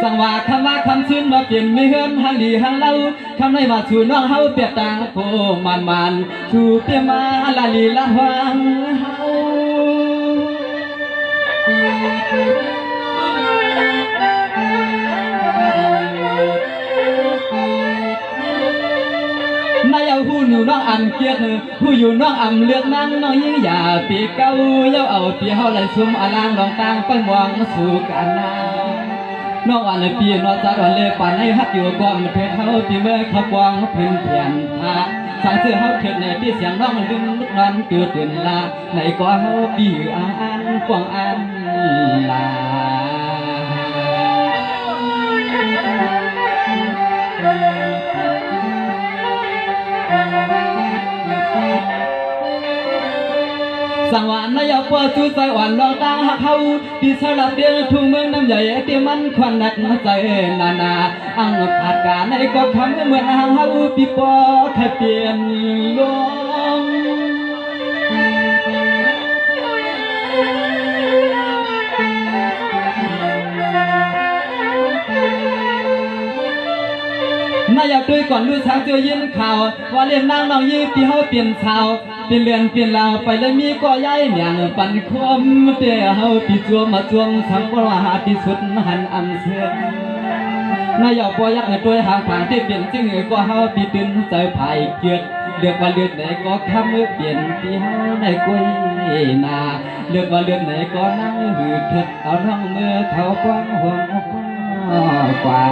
สังว่าคำชื่นมาเปลี่ยนไม่เฮือนหางดีหางเล่าคำในว่าชูน้องเฮาเปียกตางโพมันชูเปียมาลาลีละหวังเฮานายเอาหูหนูน้องอันเกียรผู้อยู่น้องอ่ำเลือกนั่งน้องยิ่งอย่าปีเก้าเย้าเอาปีเฮาไหลซุ่มอลางลองตางไปมองสู่กันนาน้องอันปีนอจัดวันเล่ป่านให้ฮักอยู่ก่อนเถิดเฮาปีเมื่อขับวางพื้นเพียนพาสั่งเสื้อเฮาเถิดในที่เสียงน้องมันดึงลุกนั้นเกิดตื่นลาในก่อเฮาปีอ่านกว้างอ่านลาสังวานนายกว่าชูใจหวานลองตาหักเฮาที่สลับเดียทุ่งเมืองน้ำใหญ่เตี้ยมันควันหนักใจนาอังขาดการในก็คำเหมือนหางเฮาปีปอแค่เปลี่ยนลงนายด้วยก่อนรู้ทางเจอยินข่าวว่าเรียนนางน้องยี่ปีเฮาเปลี่ยนชาวเปลี่ยนเรือนเปลี่ยนลาวไปเลยมีก็ย้ายเมียงปั่นคมเตี้ยเฮาปีจวมาจวงสังวรหาที่สุดหันอันเสื่อมนายปอยักตัวหางผ่านที่เปลี่ยนจึงก็เฮาปีตื่นใจภายเกียรเลือกว่าเลือกไหนก็คำเปลี่ยนปีเฮาในกุยนาเลือกว่าเลือกไหนก็นั่งหืดเถิดเอาน้องเมื่อเขากว้างห่วงกว่า